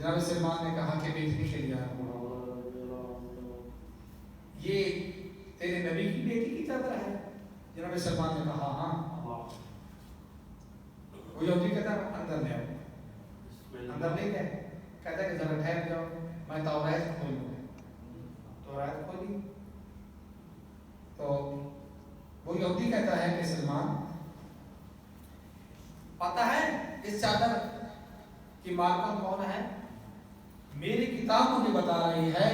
جناب سلمان نے کہا کہ بیٹی کے لیے آیا ہوں، یہ تیرے نبی کی بیٹی کی چادر ہے؟ جناب سلمان نے کہا ہاں۔ وہ یہودی کہتا ہے اندر لے آؤ، اندر لے گئے، کہتا ہے کہ ذرا ٹھہر جاؤ میں توریت کھولوں۔ توریت کھولی تو وہ یہودی کہتا ہے کہ سلمان پتہ ہے اس چادر کی مالکہ کون ہے؟ میری کتاب مجھے بتا رہی ہے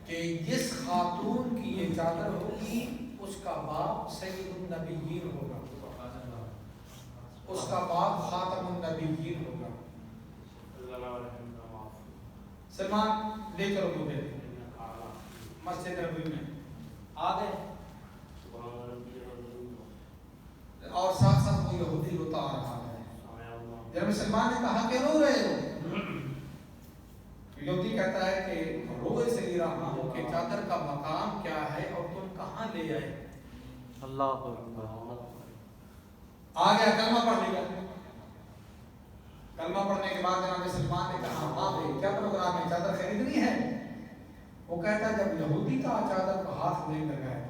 کہ جس خاتون کی یہ چادر ہوگی اس کا باپ سید النبیین ہوگا، اس کا باپ خاتم النبیین ہوگا۔ سلمان لے چلو مجھے مسجد نبوی میں آ گئے، اور ساتھ ساتھ وہ یہودی روتا آ رہا ہے۔ جب سلمان نے کہا کہ رو رہے ہو؟ یہودی کہتا ہے کہ رو اس لیے رہا ہوں کہ چادر کا مقام کیا ہے اور تم کہاں لے آئے؟ اللہ اکبر۔ آ گیا، کلمہ پڑھ لیا۔ کلمہ پڑھنے کے بعد جناب سلمان نے کہا ہاں بھائی کیا پروگرام ہے، چادر خریدنی ہے؟ وہ کہتا ہے جب یہودی کا چادر کو ہاتھ نہیں لگائے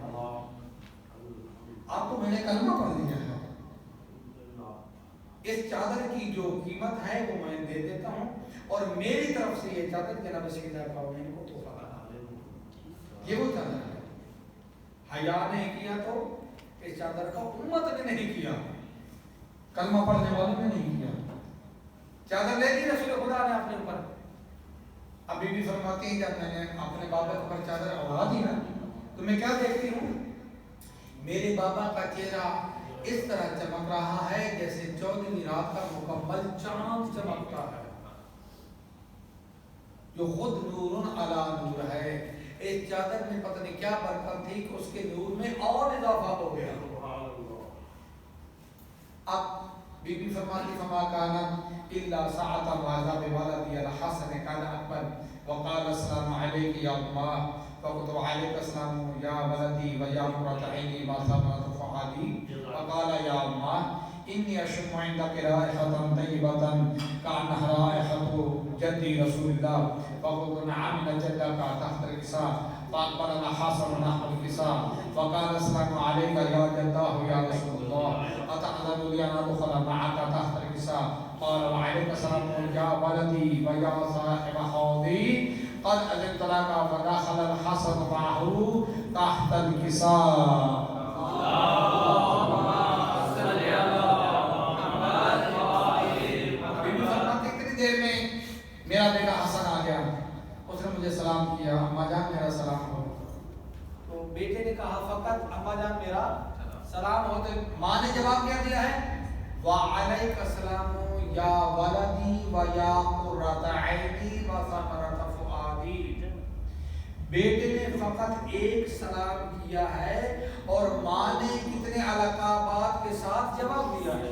اب تو میں نے کلمہ پڑھ لیا ہے، اس چادر کی جو قیمت ہے وہ میں دے دیتا ہوں، اور میری طرف سے یہ چادر جناب سیدہ قومین کو تحفہ کرا۔ یہ وہ چادر ہے، حیا نہیں کیا تو اس چادر کا امت نے نہیں کیا، کلمہ پڑھنے والوں نے نہیں کیا۔ چادر لے لی رسول خدا نے اپنے اوپر۔ اب بی بی فرماتی ہیں جب میں نے اپنے بابا کے اوپر چادر اڑا دی نا تو میں کیا دیکھتی ہوں، میرے بابا کا چہرہ اس طرح چمک رہا ہے جیسے 14ویں رات کا مکمل چاند چمکتا ہے، جو خود نور علی نور ہے۔ اس چادر میں پتہ نہیں کیا برکت تھی کہ اس کے نور میں اور اضافہ ہو گیا۔ اب بی بی فرماتی فما کانت الا ساعۃ واذا بولدی الحسن کان اکبر وقال السلام علیک یا امہ فقلت علیک السلام یا ولدی و یا قرۃ عینی و ثمرۃ فؤادی فقال یا امہ انی اشم عندک رائحۃ طیبۃ کانها رائحۃ جدی رسول اللہ فقلت نعم جدک تحت الکساء فاقبلنا حسن نحو الکساء وقال السلام علیک یا جدہ یا رسول اللہ أتأذن لي أن أدخل معك تحت الكساء؟ قال وعليك السلام يا ولدي ويا صاحب حوضي قد أذنت لك فدخل الحسن معه تحت الكساء۔ اتنی دیر میں میرا بیٹا حسن آ گیا، اس نے مجھے سلام کیا، اماں جان میرا سلام ہو۔ تو بیٹے نے کہا فقط اماں جان میرا سلام ہوتے، ماں نے جواب کیا دیا ہے وعلیک السلام یا ولدی و یا قرۃ عینی و ثمرۃ فؤادی۔ بیٹے نے فقط ایک سلام کیا ہے اور ماں نے کتنے القابات کے ساتھ جواب دیا ہے۔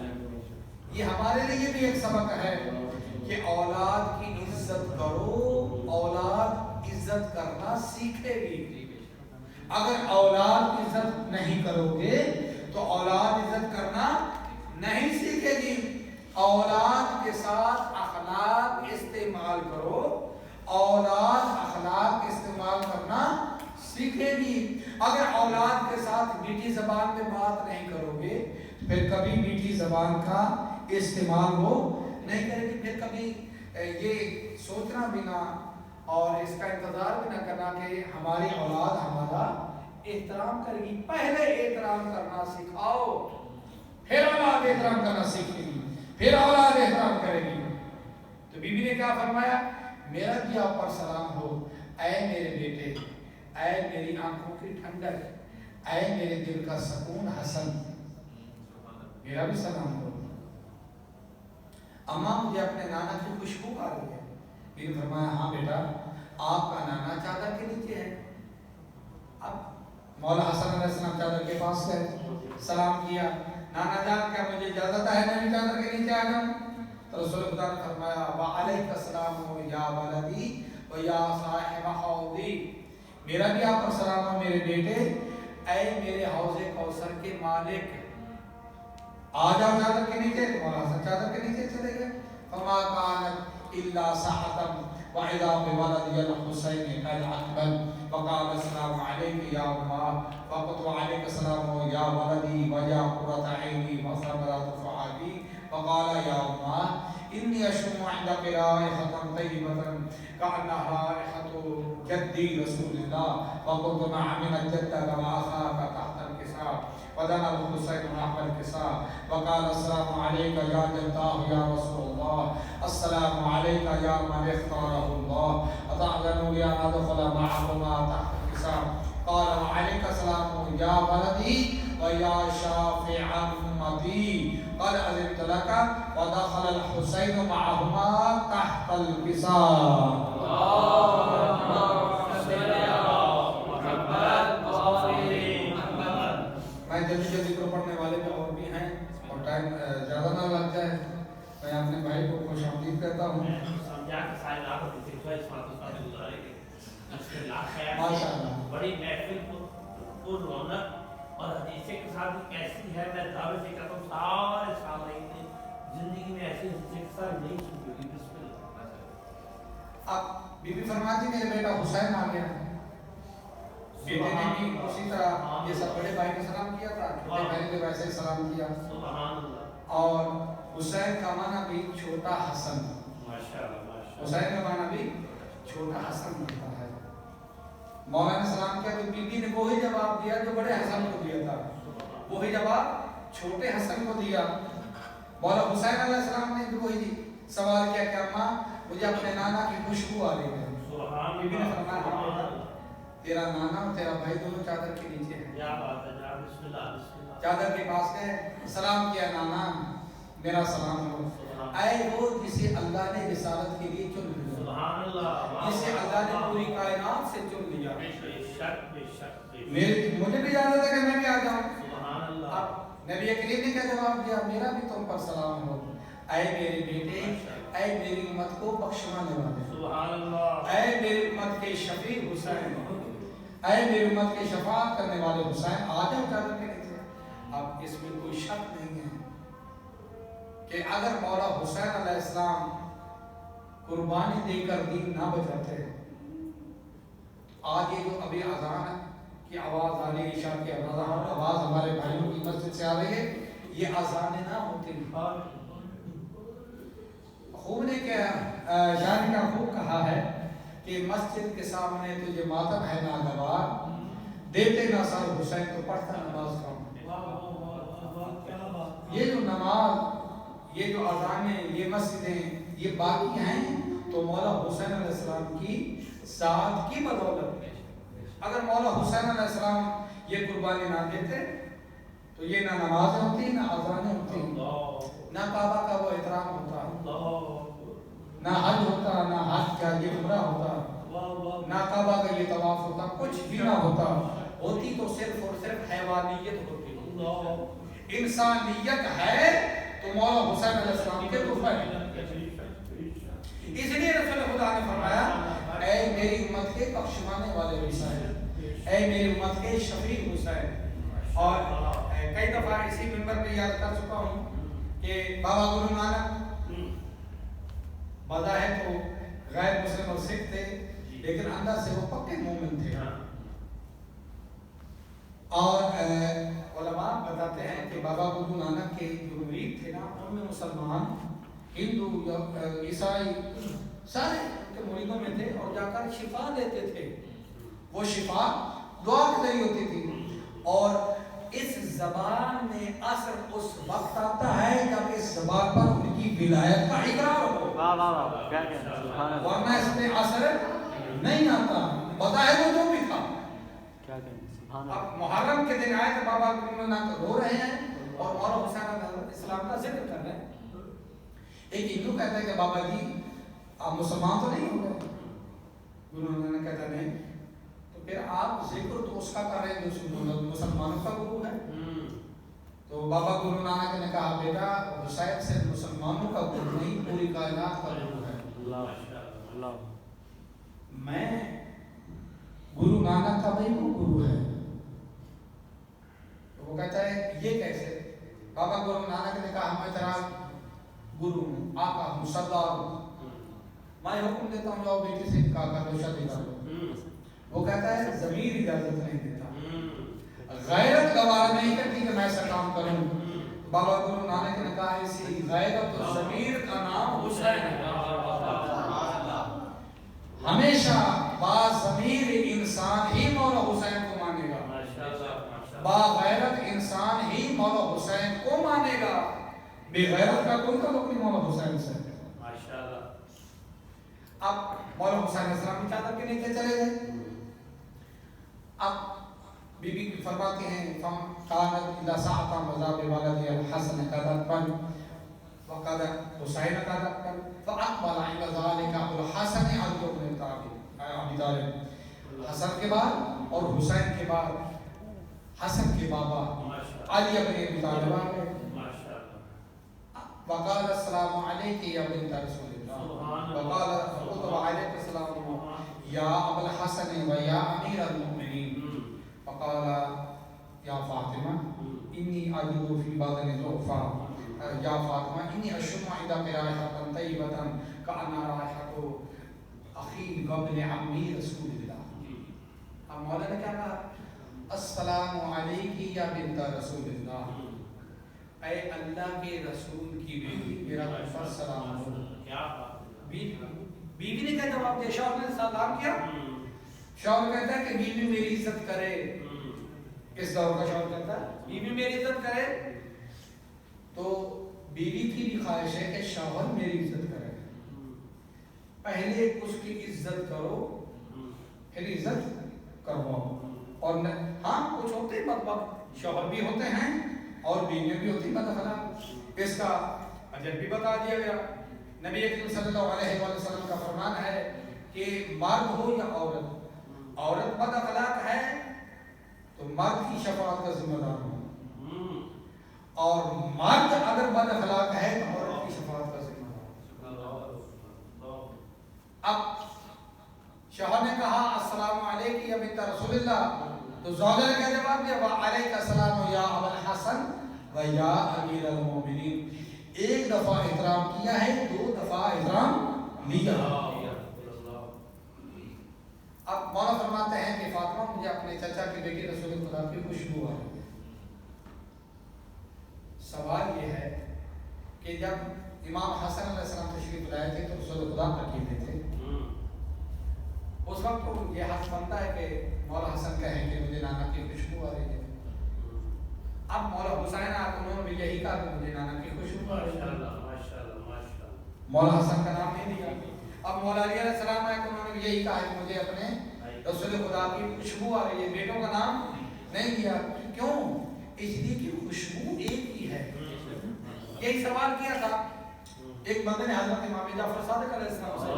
یہ ہمارے لیے بھی ایک سبق ہے کہ اولاد کی عزت کرو، اولاد عزت کرنا سیکھے گی۔ اگر اولاد عزت نہیں کرو گے تو اولاد عزت کرنا نہیں سیکھے گی۔ اولاد کے ساتھ اخلاق استعمال کرو، اولاد اخلاق استعمال کرنا سیکھے گی۔ اگر اولاد کے ساتھ میٹھی زبان میں بات نہیں کرو گے پھر کبھی میٹھی زبان کا استعمال وہ نہیں کرے گی، پھر کبھی یہ سوچنا بھی نہ اور اس کا انتظار بھی نہ کرنا کہ ہماری اولاد ہمارا احترام کرے گی۔ پہلے احترام کرنا سکھاؤ، پھر اولاد احترام کرنا سیکھے گی، پھر اولاد احترام کرے گی۔ تو بی بی نے کیا فرمایا، میرا بھی آپ پر سلام ہو اے میرے بیٹے، اے میری آنکھوں کی ٹھنڈک، اے میرے دل کا سکون حسن، میرا بھی سلام ہو۔ اماں مجھے اپنے نانا کی خوشبو آ رہی ہے۔ بی نے فرمایا ہاں بیٹا آپ کا نانا چادر کے نیچے ہے۔ اب مولا حسن علیہ السلام چادر کے پاس گئے، سلام کیا، نانا جان کیا مجھے اجازت ہے نبی چادر کے نیچے آ جاؤں؟ تو رسول خدا نے فرمایا وعلیک السلام یا ولدی و یا صاحب حوضی، میرا بھی آپ پر سلام ہو میرے بیٹے، اے میرے حوض کوثر کے مالک، آ جاؤ چادر کے نیچے۔ تو مولا حسن چادر کے نیچے چلے گئے۔ فما کانت إلا ساعة وإذا بولدي الحسين قد أقبل فقال السلام عليك يا أمه فقلت وعليك السلام يا ولدي ويا قرة عيني وثمرة فؤادي فقال يا أمه إني أشم عندك رائحة طيبة كأنها رائحة جدي رسول الله فقلت نعم من جدك وأخاك تحت الكساء فدنا الحسين نحو الكساء وقال السلام عليك يا جداه يا رسول الله السلام عليك يا من اختاره الله أتأذن لي أن أدخل معكما تحت الكساء قال وعليك السلام يا ولدي ويا شافع أمتي قال أذنت لك ودخل الحسين معهما تحت الكساء. میں جلدی جلدی کو پڑھنے والے میں اور بھی ہیں اور ٹائم زیادہ نہ لگ جائے میں اپنے بھائی کو خوش آمدید کہتا ہوں. ماشاء اللہ بڑی محفل پر رونق اور حدیثیں کے ساتھ کیسی ہے. میں دعوے سے کہتا ہوں سارے سامعین نے زندگی میں ایسی حدیثیں کے ساتھ نہیں سنی ہوگی. بسم اللہ. اب بی بی فرماتی میرے بیٹا حسین آ گیا. بیٹے نے بھی اسی طرح یہ سب بڑے بھائی نے سلام کیا تھا, چھوٹے بھائی نے ویسے ہی سلام کیا. سبحان اللہ. اور حسین کا معنی بھی چھوٹا حسن. ماشاءاللہ. حسین کا معنی بھی چھوٹا حسن ہوتا ہے. مولا نے سلام کیا تو بی بی نے وہی جواب دیا جو بڑے حسن کو دیا تھا, وہی جواب چھوٹے حسن کو دیا. مولا حسین علیہ السلام نے بھی وہی سوال کیا کہ اماں مجھے اپنے نانا کی خوشبو آ رہی ہے. بی بی نے فرمایا تیرا نانا اور تیرا بھائی دونوں چادر کے نیچے ہیں. کیا بات ہے. بسم اللہ. چادر کے پاس گئے, سلام کیا نانا میرا سلام ہو. اے وہ جسے اللہ نے رسالت کے لیے چن لیا, سبحان اللہ. جسے اللہ نے پوری کائنات سے چن لیا. بے شک بے شک. مجھے بھی اجازت ہے کہ میں بھی آ جاؤں. سبحان اللہ. اب نبی کریم نے کیا جواب دیا, میرا بھی تم پر سلام ہو. اے میرے بیٹے, اے میری امت کو بخشوانے والے, سبحان اللہ. اے میری امت کے شفیع حسین, اے میری امت کے شفاعت کرنے والے حسین, آ جاؤ چادر کے نیچے. اب اس میں کوئی شک نہیں ہے کہ اگر مولا حسین علیہ السلام قربانی دے کر دین نہ بچاتے, آج یہ جو ابھی اذان کی آواز آ رہی ہے, عشاء کی آواز ہمارے بھائیوں کی مسجد سے آ رہی ہے, یہ اذان نہ ہوتی. خوب نے کیا شاعر کا خوب کہا ہے کہ مسجد کے سامنے تجھے ماتم ہے ناگوار, دیتے نہ سر حسین تو پڑھتا نماز کم. یہ جو نماز, یہ جو اذانیں, یہ مسجدیں, یہ باقی ہیں تو مولا حسین علیہ السلام کی ذات کی بدولت. اگر مولا حسین علیہ السلام یہ قربانی نہ دیتے تو یہ نہ نمازیں ہوتی, نہ اذانیں ہوتی, نہ کعبہ کا وہ احترام ہوتا, نہ حج ہوتا, نہ حج کا یہ عمرہ ہوتا, نہ کعبہ کا یہ طواف ہوتا, کچھ بھی نہ ہوتا. ہوتی تو صرف اور صرف حیوانیت ہوتی. انسانیت ہے تو مولا حسین علیہ السلام کے طرف ہے. اس لیے رسول خدا نے فرمایا اے میری امت کے بخشوانے والے حسین, اے میری امت کے شفیع حسین. اور کئی دفعہ اسی منبر پہ یاد کر چکا ہوں کہ بابا گرو نانک بظاہر تو غیر مسلم اور سکھ تھے, لیکن اندر سے وہ پکے مومن تھے. اور علماء بتاتے ہیں کہ بابا گرو نانک کے جو مرید تھے نا, ان میں مسلمان, ہندو, عیسائی سارے ان کے مریدوں میں تھے, اور جا کر شفا دیتے تھے. وہ شفا دعا کے ذریعے ہوتی تھی. اور اس زبان میں اثر اس وقت آتا ہے جب اس زبان پر ان کی ولایت کا اقرار ہو. ورنہ اس میں اثر نہیں آتا, بظاہر وہ جو بھی تھا. اب محرم کے دن آئے تو بابا گرو نانک رو رہے ہیں اور مولا حسین علیہ السلام کا ذکر کر رہے ہیں. ایک ہندو کہتا ہے کہ بابا جی آپ مسلمان تو نہیں ہو گئے. گرو نانک کہتا نہیں, تو پھر آپ ذکر تو اس کا کر رہے ہیں جو مسلمانوں کا گرو ہے. تو بابا گرو نانک نے کہا بیٹا حسین صرف مسلمانوں کا گرو نہیں, پوری کائنات کا گرو ہے. میں گرو نانک کا بھائی وہ گرو ہے. وہ کہتا ہے یہ کیسے؟ بابا گرو نانک نے کہا میں تیرا گرو ہوں, آقا ہوں, سردار ہوں. میں حکم دیتا ہوں جاؤ بیٹی سے نکاح کر لو، شادی کر لو، وہ کہتا ہے ضمیر اجازت نہیں دیتا، غیرت گوار نہیں کرتی کہ میں ایسا کام کروں۔ بابا گرو نانک نے کہا اسی غیرت و ضمیر کا نام حسین ہے۔ ہمیشہ با ضمیر انسان ہی مولا حسین کو مانے گا، با غیرت انسان ہی مولا حسین کو مانے گا، بے غیرت کا کوئی تعلق نہیں مولا حسین سے۔ اب مولا حسین علیہ السلام کی چادر کے نیچے چلے گئے۔ اب بی بی کی فرماتے ہیں فم کانت اذا ساعتا مذاب والد الحسن قدرتن وقد حسین قدرتن فاقبل عند ذلك ابو الحسن علی بن ابی طالب، حسن کے بعد اور حسین کے بعد حسن کے بابا علی بن ابی طالب آ گئے۔ وقال السلام علیک یا بنت رسول اللہ، وقال فقط علیک السلام یا ابو الحسن و یا امیر المؤمنین، فقال یا فاطمہ انی اجد فی بدن ضعفا، یا فاطمہ انی اشم عند رائحة طیبة کأن رائحة اخی وابن عمی رسول اللہ۔ اب مولا نے کیا کہا؟ السلام علیکی یا بنت رسول اللہ، اے اللہ کے رسول کی بیٹی میرا پر سلام ہو۔ بیوی نے کیا جواب دیا؟ شوہر نے سلام کیا، شوہر کہتا ہے کہ بیوی میری عزت کرے، اس دور کا شوہر کہتا ہے بیوی میری عزت کرے، تو بیوی کی بھی خواہش ہے کہ شوہر میری عزت کرے، پہلے اس کی عزت کرو پھر عزت کرواؤ۔ اور ہاں کچھ ہوتے ہیں بدبخت شوہر بھی ہوتے ہیں اور بیویاں بھی ہوتی بد اخلاق، اس کا اجر بھی بتا دیا گیا۔ نبی اکرم صلی اللہ علیہ وسلم کا فرمان ہے کہ مرد ہو یا عورت، عورت بد اخلاق ہے تو مرد کی شفاعت کا ذمہ دار ہو، اور مرد اگر بد اخلاق ہے تو عورت کی شفاعت کا ذمہ دار ہو۔ اب شوہر نے کہا السلام علیکم یا بنت رسول اللہ، تو زوجہ نے کیا جواب دیا؟ وعلیک السلام یا ابا الحسن و یا امیر المومنین۔ ایک دفعہ احترام کیا ہے، دو دفعہ احترام لیا۔ اب مولا فرماتے ہیں کہ فاطمہ مجھے اپنے چچا کے بیٹے رسول خدا کی خوشبو آ رہی ہے۔ سوال یہ ہے کہ جب امام حسن علیہ السلام تشریف لائے تھے تو رسول خدا اکیلے تھے، اس وقت تو یہ حق بنتا ہے کہ مولا حسن کہیں کہ مجھے نانا کی خوشبو آ رہی ہے۔ اب مولا حسین انہوں نے بھی یہی کہا کہ مجھے نانا کی خوشبو آ رہی ہے، مولا حسن کا نام نہیں دیا۔ اب مولا علی علیہ السلام آئے تو انہوں نے بھی یہی کہا کہ مجھے اپنے رسول خدا کی خوشبو آ رہی ہے، بیٹوں کا نام نہیں دیا۔ کیوں؟ اس لیے کہ خوشبو ایک ہی ہے۔ یہی سوال کیا تھا ایک بندے نے حضرت امام جعفر صادق علیہ السلام سے،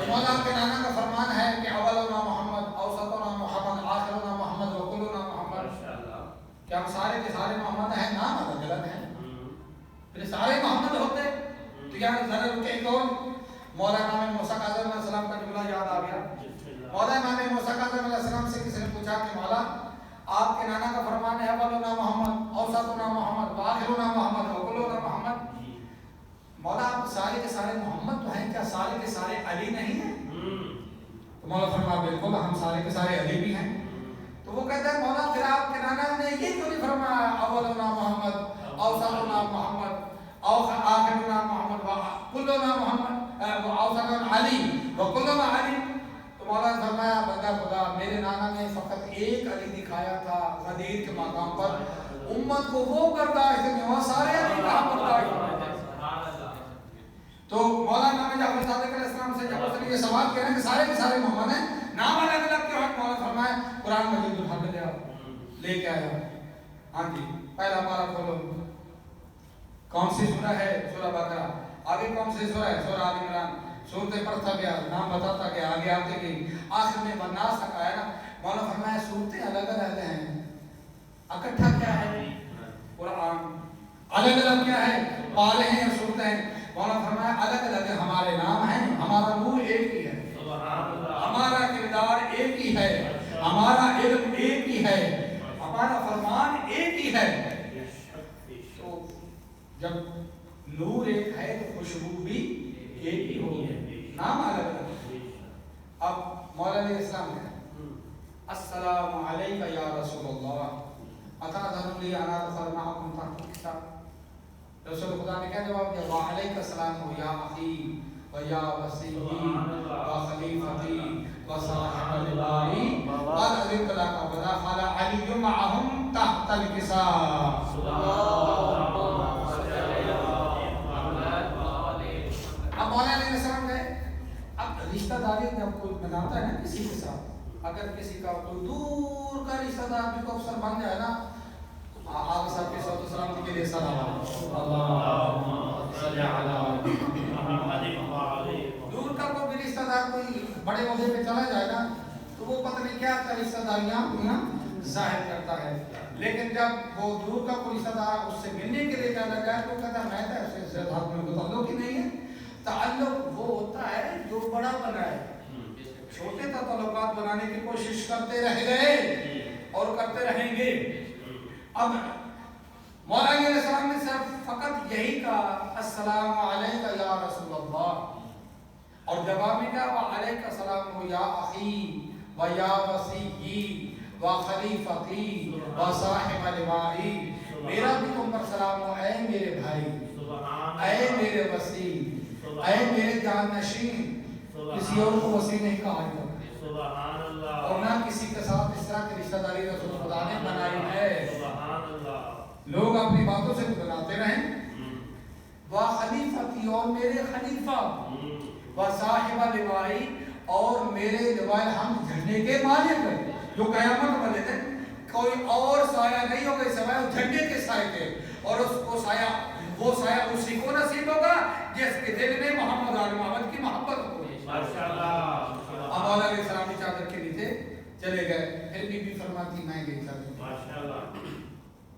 مولا کے نانا کا فرمان ہے کہ اولنا محمد، اوسطنا محمد، آخرنا محمد، وکلنا محمد، کہ ہم سارے کے سارے محمد ہیں، نام الگ الگ ہیں، پھر سارے محمد ہوتے تو یہاں ذرا رکے کون؟ مولا امام موسیٰ کاظم علیہ السلام کا جملہ یاد آ گیا۔ مولا امام موسیٰ کاظم علیہ السلام سے کسی نے پوچھا کہ مولا آپ کے نانا کا فرمان ہے اولنا محمد، اوسطنا محمد، آخرنا محمد، وکلنا محمد، مولا آپ سارے کے سارے محمد تو ہیں، کیا سارے کے سارے علی نہیں ہیں؟ تو مولا فرمایا بالکل ہم سارے کے سارے علی بھی ہیں۔ تو وہ کہتا ہے مولا پھر آپ کے نانا نے یہ کیوں نہیں فرمایا اولنا محمد، اوسطنا محمد، آخرنا محمد، وکلنا محمد، اوسطنا علی، وکلنا علی؟ تو مولا نے فرمایا بندہ خدا میرے نانا نے فقط ایک علی دکھایا تھا غدیر کے مقام پر، امت کو وہ برداشت نہیں ہوا، سارے علی کہاں برداشت ہوئے؟ تو مولا امام جعفر صادق علیہ السلام سے جب اس نے یہ سوال کیا کہ سارے کے سارے محمد ہیں، نام الگ الگ کیوں ہیں؟ مولا فرمایا قرآن مجید اٹھا کے لے کے آیا۔ ہاں جی پہلا پارہ کھولو، کون سی سورہ ہے؟ سورہ بقرہ۔ آگے کون سی سورہ ہے؟ سورہ آل عمران۔ سورتیں پڑھتا گیا، نام بتاتا گیا، آگے آتے گئی، آخر میں والناس تک آیا نا۔ مولا فرمایا صورتیں الگ الگ ہیں، اکٹھا کیا ہے؟ قرآن۔ الگ الگ کیا ہے؟ پارے ہیں، سورتیں ہیں۔ مولا فرمایا الگ الگ ہمارے نام ہیں، ہمارا نور ایک ہی ہے، ہمارا کردار ایک ہی ہے، ہمارا علم ایک ہی ہے، ہمارا فرمان ایک ہی ہے۔ تو جب نور ایک ہے تو خوشبو بھی ایک ہی ہوگی، نام الگ الگ۔ اب مولا علیہ السلام نے السلام علیکہ یا رسول اللہ اتأذن لی ان ادخل معکم تحت الکساء، رسول خدا نے کیا جواب دیا؟ وعلیکہ السلام یا اخی و یا وصی و خلیفتی و صاحب لوائی قد اذنت لک ودخل علی معهم تحت الکساء۔ اب مولا علیہ السلام گئے، اب رشتہ داری جب کوئی بناتا ہے نا کسی کے ساتھ، اگر کسی کا کوئی دور کا رشتہ دار بھی کو افسر بن جائے نا، آپ صاحب کے ساتھ سلامتی کے لیے سلام اللہم صلی علی محمد۔ دور کا کوئی بھی رشتہ دار کوئی بڑے عہدے پہ چلا جائے نا تو وہ پتہ نہیں کیا کیا رشتہ داریاں ظاہر کرتا ہے، لیکن جب وہ دور کا کوئی رشتہ دار اس سے ملنے کے لیے چلا جائے تو کہتا ہے میں تو ایسے سے ہاتھ میں تعلق ہی نہیں ہے۔ تعلق وہ ہوتا ہے جو بڑا بنائے، چھوٹے تعلقات بنانے کی کوشش کرتے رہ گئے اور کرتے رہیں گے۔ اب مولا علیہ السلام نے صرف فقط یہی کہا السلام علیکہ یا رسول اللہ، اور جواب میں کہا وعلیکہ السلام یا اخی و یا وصی و خلیفتی و صاحب لوائی، میرا بھی تم پر سلام ہو اے میرے بھائی، اے میرے وصی، اے میرے جانشین۔ کسی اور کو وصی نہیں کہا جاتا، اور نہ کسی کے ساتھ اس طرح کی رشتہ داری رسول خدا نے بنائی ہے۔ لوگ اپنی باتوں سے بناتے رہیں۔ وہ خلیفتی، اور میرے خلیفہ، وہ صاحب لوائی، اور میرے لوائے ہم جھنڈے کے مالک ہیں، جو قیامت والے دن کوئی اور سایہ نہیں ہوگا سوائے جھنڈے کے سائے کے، اور اس کو سایہ، وہ سایہ اسی کو نصیب ہوگا جس کے دل میں محمد آل محمد کی محبت ہوگی۔ اب مولا علیہ السلام کی چادر کے نیچے چلے گئے، پھر بی بی فرماتی میں گئی چادر،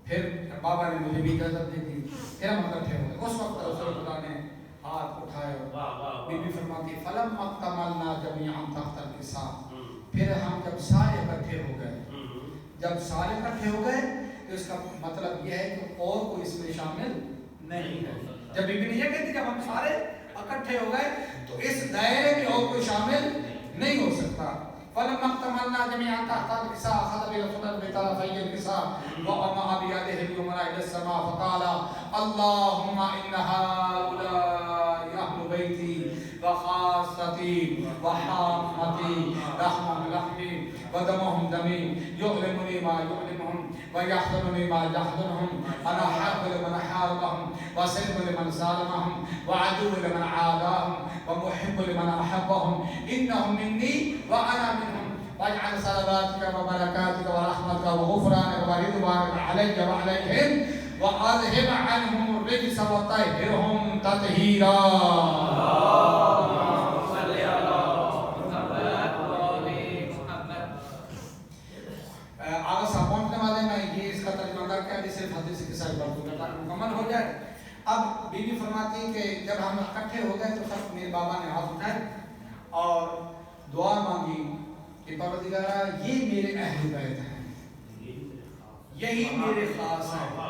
پھر بابا نے مجھے بھی اجازت دے دی، پھر ہم اکٹھے ہو گئے۔ اس وقت رسول اللہ نے ہاتھ اٹھائے، بی بی فرماتی فلما اکتملنا جمیعا تحت الکساء، پھر ہم جب سارے اکٹھے ہو گئے، جب سارے اکٹھے ہو گئے تو اس کا مطلب یہ ہے کہ اور کوئی اس میں شامل نہیں ہے۔ جب بی بی نے یہ کہتی جب ہم سارے اکٹھے ہو گئے تو اس دائرے میں اور کوئی شامل نہیں ہو سکتا۔ فلما اکتملنا جميعا تحت الكساء اخذ برسول الله بطرفي الكساء وقام بيده اليمنى الى السماء فقال اللهم ان هؤلاء اهل بيتي وخاصتي وحامتي لحمهم لحمي ودمهم دمي يؤلمني ما يؤلمهم ويحزنني ما يحزنهم انا حرب لمن حاربهم وسلم لمن سالمهم وعدو لمن عاداهم ومحب لمن احبهم انهم مني وانا منهم واجعل صلواتك وبركاتك ورحمتك وغفرانك ورضوانك علي وعليهم واذهب عنهم الرجس وطهرهم تطهيرا۔ آگے صاحب پہنچنے والے میں یہ اس کا ترجمہ کر کے صرف حدیث کے ساتھ بڑھ دوں گا تاکہ مکمل ہو جائے۔ اب بی بی فرماتی کہ جب ہم اکٹھے ہو گئے تو سب میرے بابا نے ہاتھ اٹھائے اور دعا مانگی کہ پروردگارا یہ میرے اہل بیت ہیں، یہی میرے خاص ہیں،